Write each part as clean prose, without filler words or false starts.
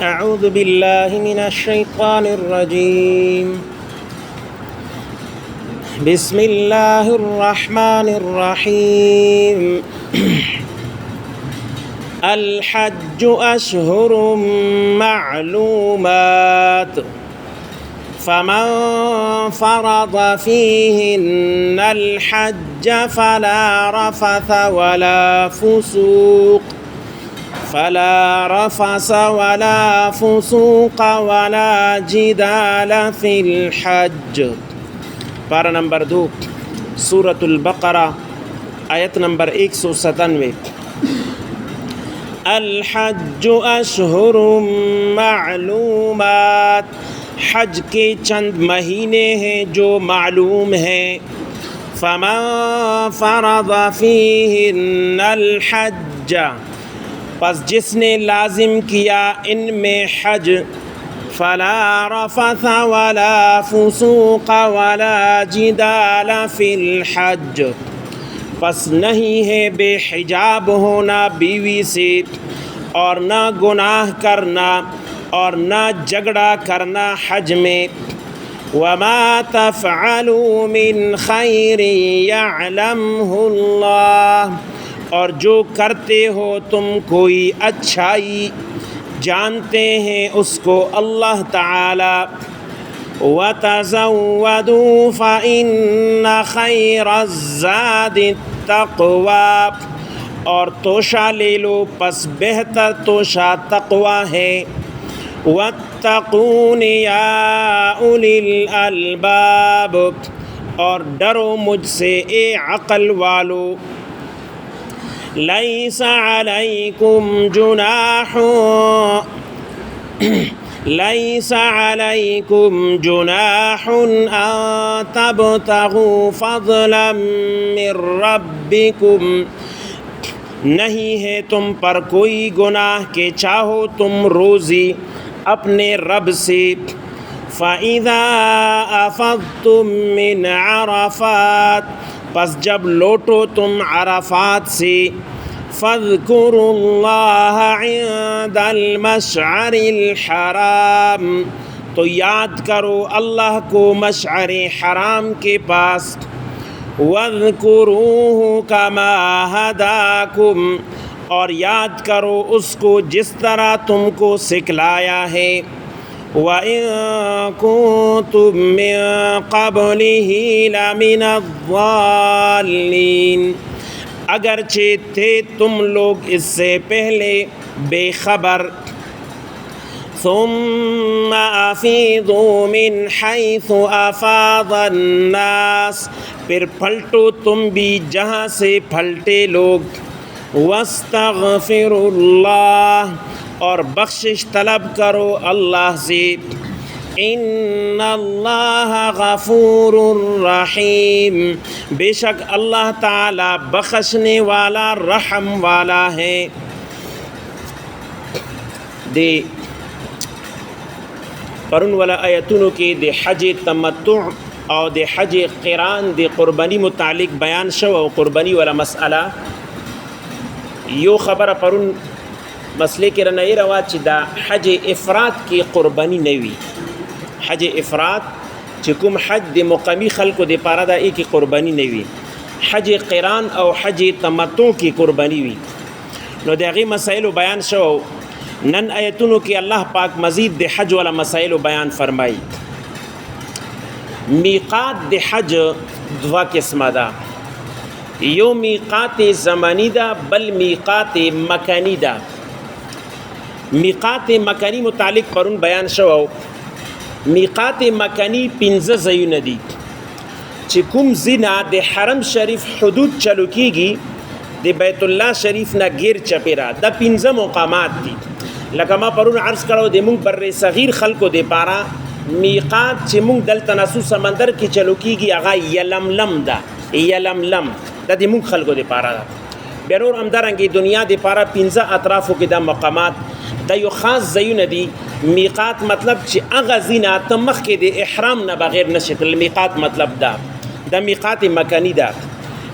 أعوذ بالله من الشيطان الرجيم. بسم الله الرحمن الرحيم. الحج أشهر معلومات فمن فرض فيهن الحج فلا رفث ولا فسوق ولا جدال في الحج. पारा नंबर 2 सूरतुल बकरा आयत नंबर 197। अल हज्ज अशहुरुम मालूमात, हज के चंद महीने हैं जो मालूम हैं। फमन फरद फीहिन्नल हज्ज, पस जिसने लाजिम किया इनमें हज, फला रफथ वला फुसूक वला जिदाल फिल हज, पस नहीं है बेहिजाब होना बीवी से, और न गुनाह करना और न झगड़ा करना हज में। वमा तफ़अलू मिन खैरिन यअलमुहुल्लाह, और जो करते हो तुम कोई अच्छाई जानते हैं उसको अल्लाह ताला। वतज़व्वदू फ़इन्न खैरज़्ज़ादि तक़वा, और तोशा ले लो पस बेहतर तोशा तक़वा है। वत्तक़ून या उलिल अलबाब, और डरो मुझसे ए अक़ल वालो। लैसा अलैकुम जुनाहुन अन तबतगू फ़ज़लन मिर रब्बिकुम, नहीं है तुम पर कोई गुनाह के चाहो तुम रोज़ी अपने रब से। फ़इज़ा अफ़ज़्तुम मिन अरफ़ात, पस जब लौटो तुम अरफ़ात से, फ़ज़्कुरुल्लाह इंदल मशअरिल हराम, तो याद करो अल्लाह को मशअर हराम के पास। वज़्कुरूहु कमा हदाकुम, और याद करो उसको जिस तरह तुमको सिखलाया है। वइन कुन्तुम मिन क़ब्लिही लमिनज़्ज़ालिन, अगरचे थे तुम लोग इससे पहले बेखबर। सुम्मा अफ़ीज़ू मिन हैसु अफ़ाज़न्नास, फिर पलटो तुम भी जहाँ से पलटे लोग। वस्तग़फ़िरुल्लाह, और बख्शिश तलब करो अल्लाह से। इन्नल्लाह गफ़ूरुर रहीम, बेशक अल्लाह ताला बख्शने वाला रहम वाला है। दे परुन वाला आयतुनों के दे हज तमत्तु और दे हज क़िरान दे क़ुरबानी मुतालिक बयान शव और क़ुरबानी वाला मसला यो ख़बर परुन मसले के रना ये रवा चिदा हज इफ़रात की क़ुरबानी नवी। हज इफ़रात चिकुम हज दे मुक़ामी खल्को दे पारा दा एक क़ुरबानी नवी। हज क़िरान और हज तमत्तु की क़ुरबानी वी नो दागी मसाइल बयान शो। नन आयतुनों के अल्लाह पाक मज़ीद दे हज वाला मसाइल बयान फरमाई। मीक़ात दे हज दुआ किस्मा दा, यो मीक़ात ज़मानी दा बल मीक़ात मकानी दा। मीक़ात मकानी मुतालिक परुन बयान शो। मीक़ात मकानी 15 ज़यून दी चिकुम ज़िना दे हरम शरीफ हदूद चलू कीगी दे बैतुल्लाह शरीफ ना गिर चपेरा द 15 मुकामात दी। लकमा परुन अर्ज़ करो दे मुंग बर्रे सग़ीर खल्को दे पारा मीक़ात चे मुंग दल तनासु समंदर की चलू कीगी आगा यलमलम दा दे मुंग खल्को दे पारा दा। बेनूर अमदारंगी दुनिया दे पारा 15 अतराफ़ों के दा मकामात दा यो ख़ास ज़यून दी। मीक़ात मतलब चे अग़ज़ीना तमख के दे इहराम न बग़ैर नशतल मीक़ात मतलब दा मीक़ात मकानी दा।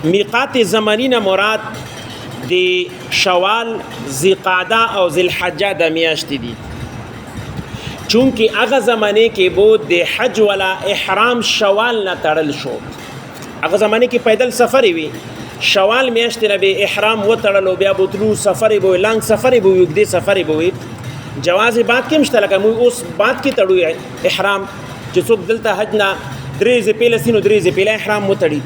मीक़ात ज़मानी न मुराद दे शवाल ज़िक़ादा और ज़िलहज्जा द मियाश्त दी। چونکه هغه زمانه کې بو د حج ولا احرام شوال نه تړل شو. هغه زمانه کې پیدل سفر وي، شوال میاشتې نه به احرام وتړلو، بیا بوتلو سفر به لانګ سفر به یوګدي سفر به وي. جواز بعد کې مشته لکه موږ اوس بعد کې تړو احرام چې څوک دلته حج نه درې ځپېله سینو درې ځپېله احرام وتړي.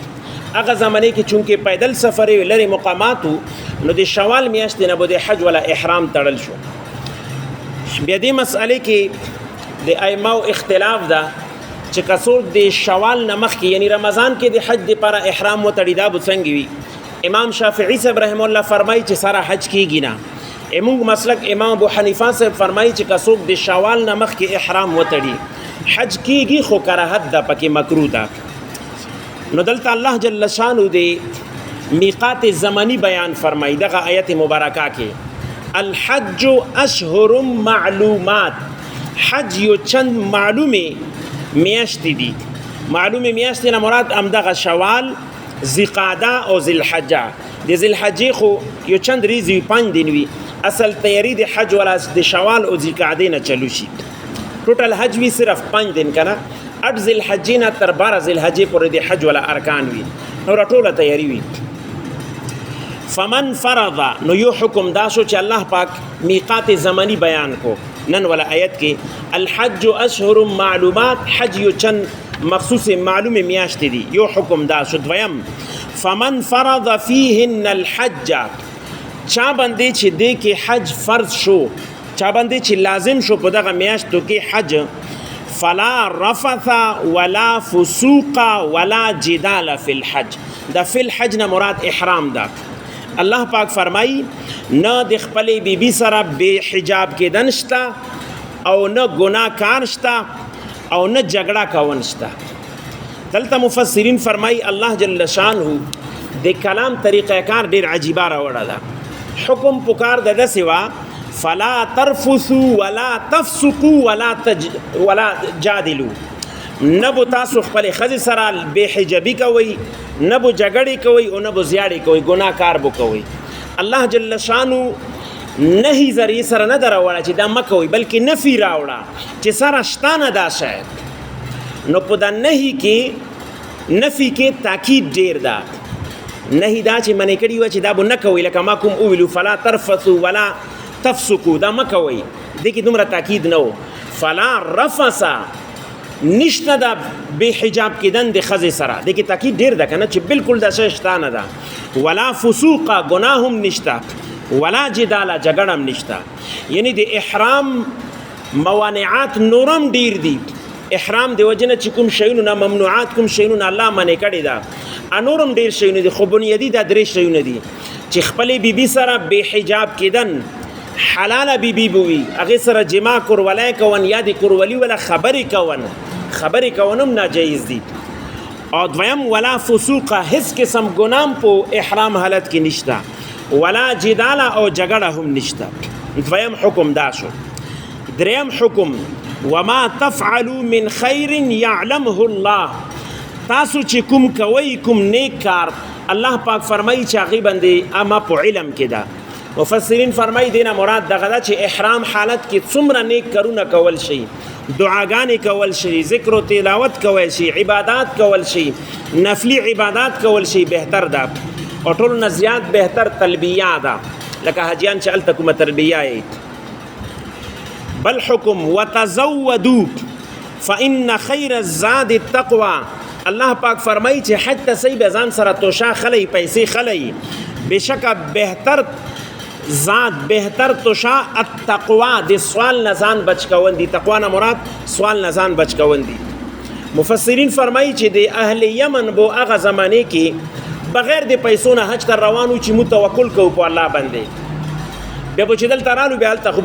هغه زمانه کې چونکه پیدل سفر وي لري مقاماتو، نو د شوال میاشتې نه به د حج ولا احرام تړل شو. بیا دې مسئله کې د ائمه اختلاف ده چې کڅوړ د شوال نه مخکې یعنی رمضان کې د حج لپاره احرام وتړي دا به څنګه وي. امام شافعي صاحب رحم الله فرمایي چې سره حج کېږي نه. موږ مسلک امام ابو حنیفه صاحب فرمایي چې کڅوړ د شوال نه مخکې احرام وتړي حج کېږي، خو کراهت ده پکې مکروه ده. نو دلته الله جل شانو د میقات زمانی بیان فرمایي دغه آیت مبارکه کې الحج اشهر معلومات، حج یو چند معلومه میاشتې دي. معلومه میاشتې نه مراد امدغه شوال، ذیقعده او ذوالحجه. د ذوالحجې خو یو چند ریزي 5 دن وي، اصل تیاری د حج ولا د شوال او ذیقعده نه چلو شي. ټوټل حج وی صرف 5 دن کنه، 8 ذوالحجې نه تر 12 ذوالحجې پورې د حج ولا ارکان وي، نو ټوله تیاری وي. فمن فرض، نو یو حکم دا شو چې الله پاک میقات زمانی بیان کو نن ولا آیت کې الحج اشهر معلومات، حج یو چند مخصوص معلومه میاشتې دي، یو حکم دا شو. دویم فمن فرض فيهن الحج، چا باندې چې دې کې حج فرض شو، چا باندې چې لازم شو په دغه میاشتو کې حج، فلا رفث ولا فسوق ولا جدال فی الحج. دا فی الحج نه مراد احرام ده. الله پاک فرمای نه د خپل بیبي سره به حجاب کې دنشتا او نه ګناه کار شتا او نه جګړه کول شتا. دلته مفسرین فرمای الله جل شانه د کلام طریقه کار ډیر عجیبه راوړه ده. حکم پکار د سوا فلا ترفثوا ولا تفسقوا ولا جادلوا، نبو تاسو خپل خځې سره به حجابي کوي، نبو جګړې کوي او نبو زیاړې کوي، ګناه کار بو کوي. الله جل شانو نهي ذریعہ سره نه دراوړه چې دا مکوي، بلکې نفي راوړه چې سره شتانه دا شاید. نو په دا نهي کې نفي کې تاکید ډیر ده. نهي دا چې منې کړي و چې دا به نه کوي، لکه ما کوم اویلو فلا ترفثوا ولا تفسقوا، دا مکوي، دې کې دومره تاکید نه و. فلا رفث نشته دا به حجاب کېدن د ښځې سره، دې کې تاکید ډیر ده کنه چې بالکل دا شی شتانه ده. ولا فسوق، ګناه هم نشته، ولا جدال، جګړه هم نشته. یعنی د احرام موانعات نورم ډیر دي. احرام د وجنه چې کوم شیونو نه ممنوعات، کوم شیونو نه الله منع کړي ده، انورم ډیر شیونه دي. خو بنیادی دا درې شیونه دي چې خپل بیبي سره به حجاب کېدن، حلاله بیبي بوي، هغه سره جما کورولای کون یا د کورولی ولا خبرې کونم ناجایز دي. او دویم ولا فسوق، هیڅ قسم ګنام په احرام حالت کې نشته، ولا جدال او جګړه هم نشته. دویم حکم دا شو. دریم حکم وما تفعلوا من خیر یعلمه الله، تاسو چې کوم کوي کوم نیک کار، الله پاک فرمایي چې هغه باندې اما په علم کې ده. مفسرین فرمایي دینه مراد دغه ده چې احرام حالت کې څومره نیک کارونه کول شي، دعاګانې کول شي، ذکر او تلاوت کول شي، عبادت کول شي، نفلی عبادت کول شي، بهتر ده. او ټول نه زیات بهتر تلبیه ده، لکه حجیان چې الته کومه تلبیه ای. بل حکم وتزودوا فإن خیر الزاد التقوى، الله پاک فرمایي چې حج ته صحیح به ځان سره توشا خلی، پیسې خلی، بشکه بهتر ذات، بهتر توشا التقوا، د سوال نزان بچ کول دي. تقوا نه مراد سوال نزان بچ کول دي. مفسرین فرمایي چې د اهل یمن بو هغه زمانه کې بغیر د پیسو نه حج ته روانو چې متوکل کوو په الله باندې. بیا به چې دلته رالو بیا هلته خو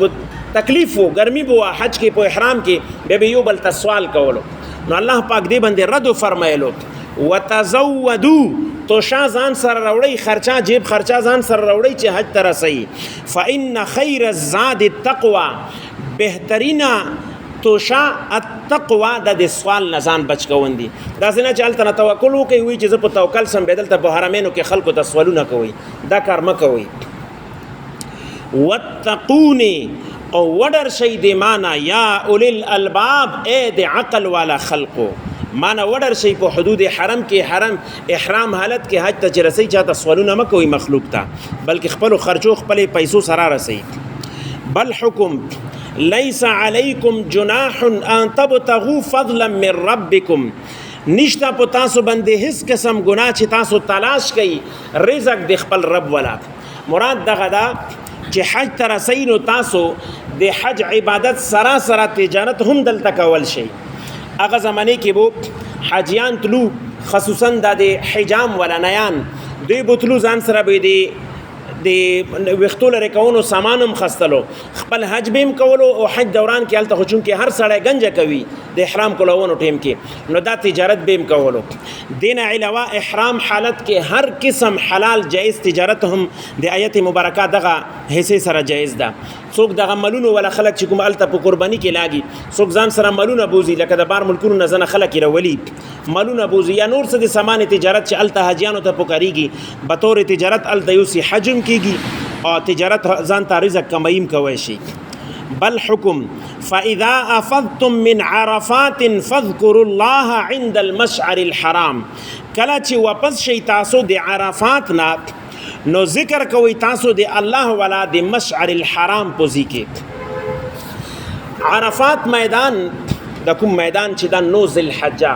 تکلیف و، ګرمي به حج کې په احرام کې بیا به یو بل ته سوال کولو. نو الله پاک دې باندې رد فرمایلو وتزودوا، توشا ځان سره راوړی، خرچا جیب خرچا ځان سره راوړی چې حج ته رسئ. فإن خیر الزاد التقوى، بهترینا توشا التقوى د سوال نه ځان بچ کول دي. دا څنګه چې هلته نه توکل وکړئ وایي چې زه په توکل سم، بیا دلته په حرمینو کې خلکو ته سوالونه کوئ، دا کار مه کوئ. واتقوني، او وډر شي د معنا یا اول الالباب اے د عقل والا خلقو معنا وډر شي په حدود حرم کې حرم احرام حالت کې حج ته رسي چاته سوالونه مکوي مخلوق ته بلکې خپل خرچو خپل پیسو سره رسي بل حکم ليس عليكم جناح ان تبتغوا فضلا من ربكم نشتا په تاسو باندې هیڅ قسم ګناه چې تاسو تلاش کړئ رزق د خپل رب ولا مراد دغه دا چې حج تر سینو تاسو د حج عبادت سراسر تجارت هم دلته کول شي هغه زمانه کې وو حاجیان تلو خصوصا د حجام ولنیان دوی بوتلو ځان سره به د وختول رکونو سامانم خستلو خپل حج بیم کولو او حج دوران کې الته خو چې هر سړی گنجه کوي د احرام کولونو ټیم کې نو دا تجارت بیم کولو دین علاوه احرام حالت کې هر قسم حلال جائز تجارت هم د آیت مبارکه دغه حصے سره جائز ده څوک دغه ملونو ولا خلک چې کوم الته په قرباني کې لاګي څوک ځان سره ملونه بوزي لکه د بار ملکونو نه زنه خلک راولي ملونه بوزي یا نور څه د سامان تجارت چې الته حاجیانو ته پکاريږي به تور تجارت الته یوسي حجم کیږي او تجارت ځان ته رزق کمایم کوي شي بل حکم فاذا افضتم من عرفات فاذكروا الله عند المشعر الحرام کله چې واپس شي تاسو د عرفات نه نو ذکر کوي تاسو د الله ولا د مشعر الحرام پوزي کې عرفات میدان د کوم میدان چې د نو ذل حجه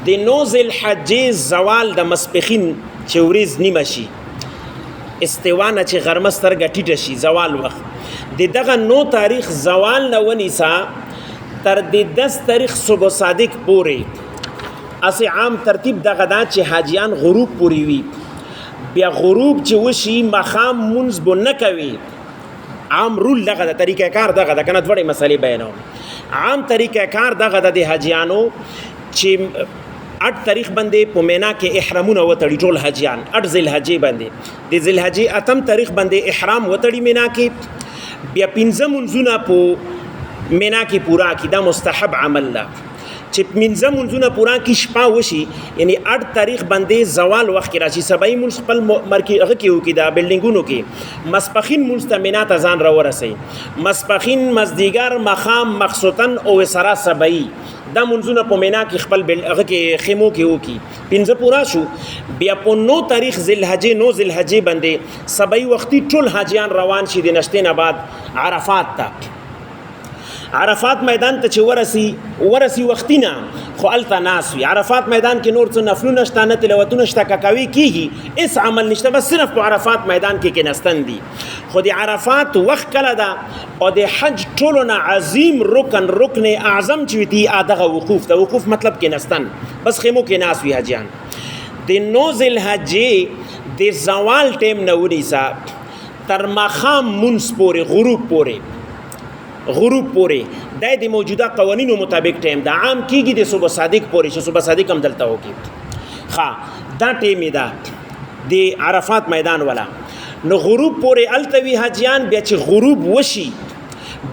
د نو ذل حجې زوال د مسپخین چې ورځ نیمه شي استوانه چې غرمه سترګه ټیټه شي زوال وخت د دغه نو تاریخ زوال نه ونیسا تر د 10 تاریخ صبح صادق پورې اسی عام ترتیب دغه دا چې حاجیان غروب پوری وي بیا غروب چې وشي مخام منځ بو نه کوي عام رول دغه د طریقې کار دغه د کنه وړي مسلې بیانو عام طریقې کار دغه د حاجیانو چې 8 تاریخ باندې په مینا کې احرامونه وتړي ټول حاجیان 8 ذل حجې باندې د ذل حجې اتم تاریخ باندې احرام وتړي مینا کې بیا 15 منځونه په مینا کې پورا کی دا مستحب عمل ده چې منځه منځونه پورا کی شپه وشي یعنی 8 تاریخ باندې زوال وخت راشي سبای منځ خپل مرکی هغه کې وکي دا بلډینګونو کې مسپخین مستمنا ته ځان را ورسي مسپخین مزدیګر مخام مخصوتن او سرا سبای دا منځونه په مینا کې خپل هغه کې خیمو کې وکي پنځه پورا شو بیا په 9 تاریخ ذل حجې 9 ذل حجې باندې سبای وختي ټول حاجیان روان شي د نشته نه بعد عرفات ته عرفات میدان ته چې ورسی وختینا خو الته ناس وي عرفات میدان کې نور څه نفلونه شته نه تلاوتونه شته کاوي کیږي اس عمل نشته بس صرف په عرفات میدان کې نستن دي خو د عرفات وخت کله ده او د حج ټولونه عظیم رکن اعظم چې دی ادغه وقوف مطلب کې نستن بس خیمو کې ناس وي حجیان د نوزل حجې د زوال ټیم نه ونیسا تر مخام منس پورې غروب پورې د موجوده قوانینو مطابق ټیم دا عام کیږي د صبح صادق پورې چې صبح صادق هم دلته وکي ښا دا ټیم ده د عرفات میدان ولا نو غروب پورې التوی حجیان بیا چې غروب وشي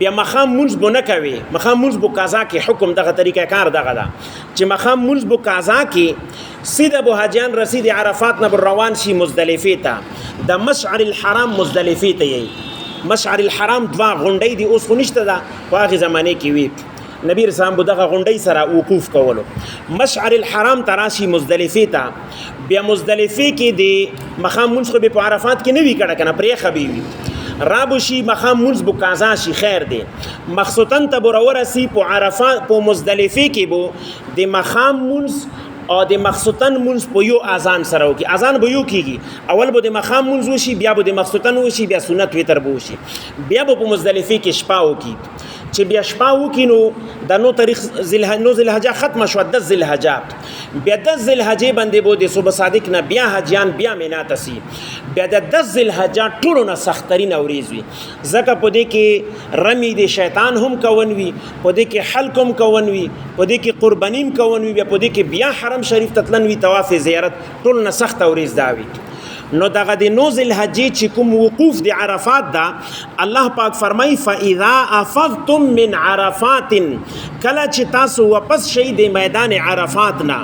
بیا مخام منځ بو نه کوي مخام منځ بو قضا کې حکم دغه طریقه کار دغه ده چې مخام منځ بو قضا کې سیده بو حجیان رسید عرفات نه روان شي مزدلفه ته د مشعر الحرام مزدلفه ته مشعر الحرام دوا غونډې دی اوس خو نشته دا په هغه زمانه کې وی نبی رسول الله دغه غونډې سره وقوف کولو مشعر الحرام تراشی مزدلفه ته بیا مزدلفه کې دی مخام منځ خو په عرفات کې نه وی کړه کنه پرې خبي رابوشي مخام منځ بو قضا شي خیر دی مخصوصن ته برورسی په عرفات په مزدلفه کې بو د مخام منځ او د مخصوصن منځ په یو اذان سره وکي اذان به یو کیږي اول به د مخام منځ وشي بیا به د مخصوصن وشي بیا سنت وتر به وشي بیا به په مزدلفه کې شپه وکي چې بیا شپه وکي نو د نو تاریخ ذل حجه ختم شو د ذل حجه بیا د ذل حجه باندې بو د صبح صادق نه بیا حجیان بیا مینا تسی بیا د ذل حجه ټولو نه سخترین اوریز وي زکه په دې کې رمی د شیطان هم کوون وي په دې کې حلق هم کوون وي په دې کې قربانیم کوون وي په دې کې بیا حرم شریف تتلن وی طواف زیارت ټول نه سخت اوریز داوي نو دغه د نوزل حجې چې کوم وقوف د عرفات دا الله پاک فرمای فاذا افضتم من عرفات کله چې تاسو واپس شئ د میدان عرفات نه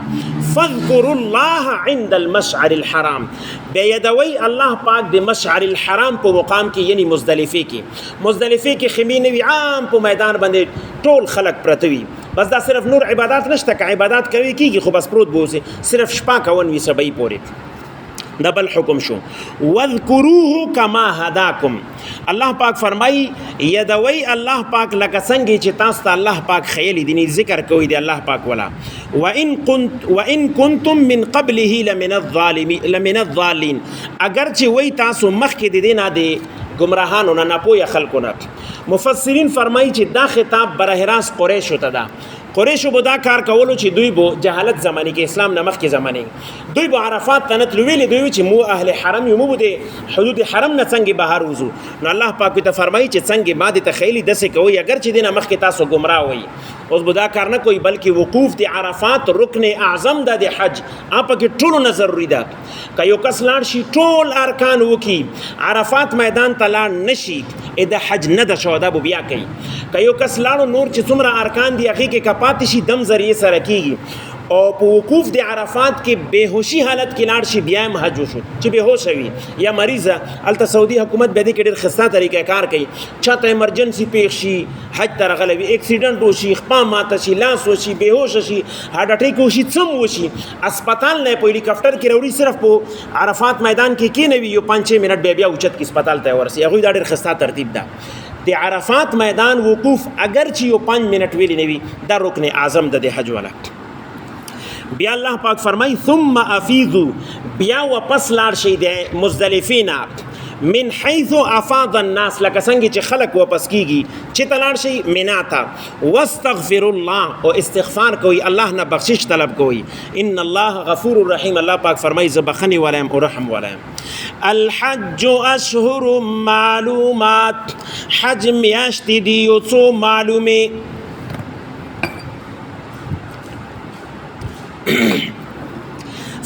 فاذكروا الله عند المشعر الحرام، بیا یادوي الله پاک د مشعر الحرام په مقام کې یعنی مزدلفه کې خیمې نه وي، عام په میدان باندې ټول خلق پرته وي، بس دا صرف نور عبادات نشته، که عبادات کوي کیږي خو بس پروت بوسي، صرف شپه کون وي سبای پورې. دا بل حکم شو. وذکروه کما هداکم، الله پاک فرمای یادوي الله پاک لکه څنګه چې تاسو ته الله پاک خیلی دي ذکر کوي دی الله پاک ولا. وان کنتم من قبله لمن الضالین، اگر چې وای تاسو مخکې د دینه دی گمراهانو نه پوهه خلقونه. مفسرین فرمایي چې دا خطاب بره راست قریشو ته ده. قریشو به دا کار کولو چې دوی به جهالت زمانی کې اسلام نه مخکې زمانی دوی به عرفات ته نتلو ویلې دوی چې مو اهل حرم یو، مو د حدود حرم نه څنګه بهر وځو. نو الله پاک ته فرمایي چې څنګه ما د تخیلی دسه کوي، اگر چې دینه مخکې تاسو گمراه وي، اوس به دا کار نه کوي، بلکې وقوف د عرفات رکن اعظم د حج اپ کې ټولو نه ضروری ده. که یو کس لاړ شي ټول ارکان وکي، عرفات میدان ته لاړ نشي، د حج نه د شهدا بیا کوي. که یو کس لاړو نور چې څومره ارکان دي هغه کې کپات شي دم ذریعہ سره کیږي، او په وقوف د عرفات کې بهوشي حالت کې لاړ شي بیا هم حج وشو، چې بهوش وي یا مریضه الته سعودي حکومت به دې کې ډېر خسته طریقه کار کوي، چاته ایمرجنسي پیښ شي، حج ته راغلی اکسیډنټ وشي، خپه ماته شي، لاس وشي، بهوش شي، هارت اٹیک وشي، څم وشي، اسپیټال نه په هلیکاپټر کې وروړي، صرف په عرفات میدان کې کېنوي، یو 5-6 منټ بیا اوچت کې اسپیټال ته ورسي. هغوی دا ډېر خسته ترتیب ده. د عرفات میدان وقوف اگر چې یو 5 منټ ویلی نه وي، دا رکن اعظم د حج والا. بیا الله پاک فرمای ثم افیضوا، بیا واپس لاړ شي د مزدلفینا من حيث افاض الناس، لکه څنګه چې خلق واپس کیږي چې تلاړ شي مینا ته. واستغفر الله، او استغفار کوي، الله نه بخشش طلب کوي. ان الله غفور رحیم، الله پاک فرمای ز بخنی ولایم او رحم ولایم. الحج اشهر معلومات، حج میاشت دی یو څو معلومه.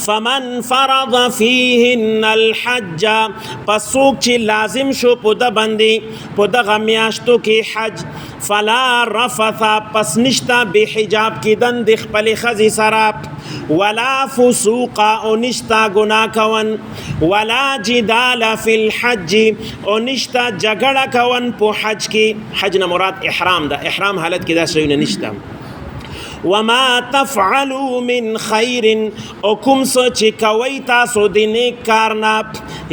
فمن فرض فيهن الحج، پس څوک چې لازم شو په د باندې په دغه میاشتو کې حج، فلا رفث، پس نشتا به حجاب کېدن د خپلې ښځې سره، ولا فسوق، او نشتا ګناه کون، ولا جدال فی الحج، او نشتا جګړه کون په حج کې. حج نه مراد احرام ده، احرام حالت کې دا شیونه نشته. وما تفعلوا من خير، او کوم څه چې کوي تاسو د نیک کار نه،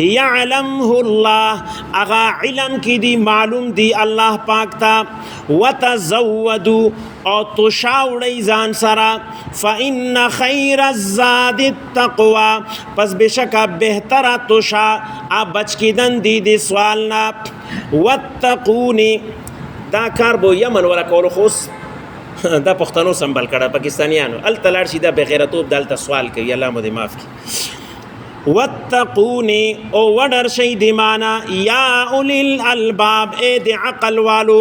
يعلمه الله، اغا علم کې دی معلوم دی الله پاک ته. وتزودوا، او تشاوړی ځان سره، فإن خير الزاد التقوى، پس بشکه بهتره تشا بچ کېدن دی د سوال نه. واتقوني، دا کار به یمن ورا کولو خوس دا پښتنو سنبال کړه، پاکستانیانو الته لاړ شي دا بغیرتوب دلته سوال کوي، الله مو دې معاف کړي. واتقوني، او وډر شي دی معنا یا اولی الالباب، اے د عقل والو.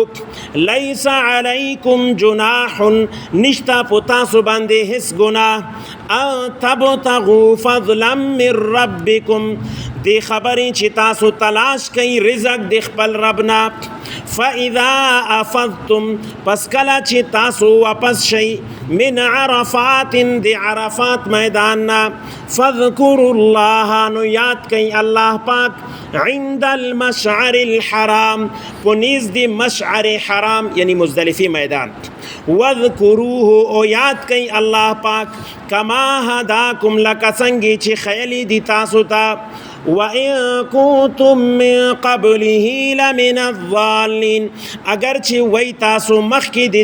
لیس علیکم جناح، نشتا پتا سو باندې هیڅ گناه، ان تبتغوا فضلا من ربکم، دی خبرې چې تاسو تلاش کوي رزق د خپل ربنا. فاذا افضتم، پس کله چې تاسو واپس شئ، من عرفات، د عرفات میدان نا، فاذکروا الله، نو یاد کوي الله پاک، عند المشعر الحرام، پنیز دی مشعر حرام یعنی مزدلفی میدان. واذکروه، او یاد کوي الله پاک، کما هداکم، لکه څنګه چې خیلی دی تاسو ته. وَإِن كُنتُم مِّن قَبْلِهِ لَمِنَ الضَّالِّينَ، اگر چې وای تاسو مخکې د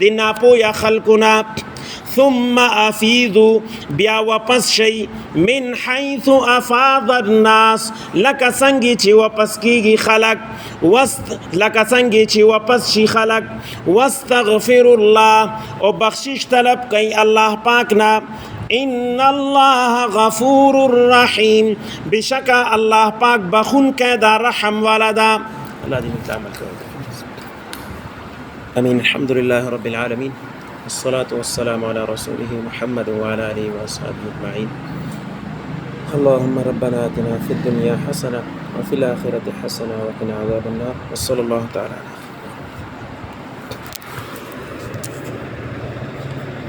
دینا پویا خلقنا. ثم افیضوا، بیا واپس شي، من حيث افاض الناس، لکه څنګه چې واپس کیږي خلق، لکه څنګه چې واپس شي خلق. واستغفر الله، او بخشش طلب کوي الله پاک نه. ان الله غفور رحیم، بشکا الله پاک بخون که دا رحم والا دا. اللہ دې موږ ته عمل کوي. امین. الحمد لله رب العالمین، والصلاة والسلام على رسوله محمد وعلى آله وأصحابه أجمعين. اللهم ربنا آتنا في الدنيا حسنة وفي الآخرة حسنة وقنا عذاب النار، وصلى الله تعالى على